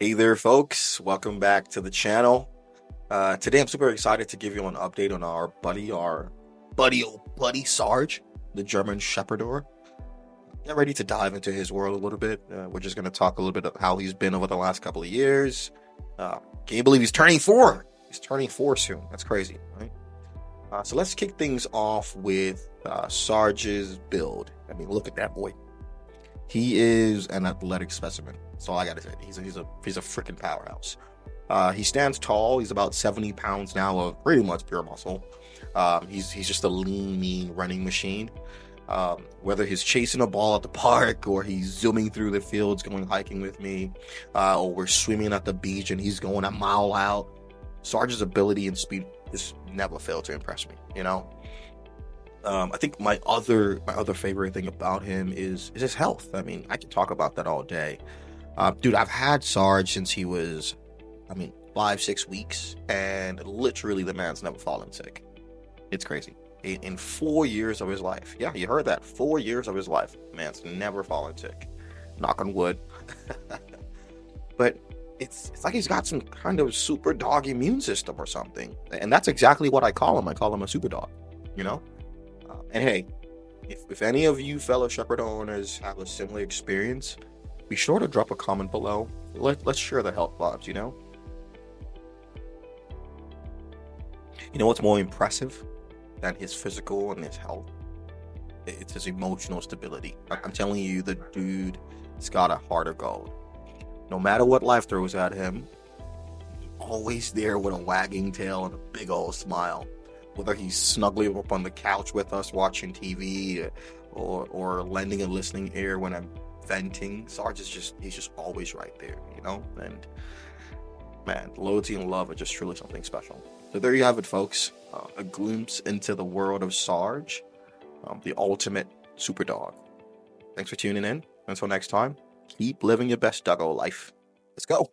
Hey there, folks. Welcome back to the channel. Today, I'm super excited to give you an update on our buddy Sarge, the German Sheprador. Get ready to dive into his world a little bit. We're just going to talk a little bit of how he's been over the last couple of years. Can you believe he's turning 4? He's turning 4 soon. That's crazy, right? So let's kick things off with Sarge's build. I mean, look at that boy. He is an athletic specimen. That's all I gotta say. He's a freaking powerhouse. He stands tall. He's about 70 pounds now of pretty much pure muscle. He's just a lean, mean running machine. Whether he's chasing a ball at the park or he's zooming through the fields, going hiking with me, or we're swimming at the beach and he's going a mile out, Sarge's ability and speed just never failed to impress me. I think my other favorite thing about him is his health. I mean, I can talk about that all day. Dude, I've had Sarge since he was, 5-6 weeks, and literally the man's never fallen sick. It's crazy. In 4 years of his life, yeah, you heard that, 4 years of his life, man's never fallen sick. Knock on wood. But it's like he's got some kind of super dog immune system or something, and that's exactly what I call him. I call him a super dog. You know. And hey, if any of you fellow Shepard owners have a similar experience, be sure to drop a comment below. Let's share the health vibes, you know? You know what's more impressive than his physical and his health? It's his emotional stability. I'm telling you, the dude has got a heart of gold. No matter what life throws at him, he's always there with a wagging tail and a big old smile. Whether he's snuggling up on the couch with us watching TV or lending a listening ear when I'm venting, Sarge he's just always right there, you know? And man, loyalty and love are just truly something special. So there you have it, folks. A glimpse into the world of Sarge, the ultimate super dog. Thanks for tuning in. Until next time, keep living your best doggo life. Let's go.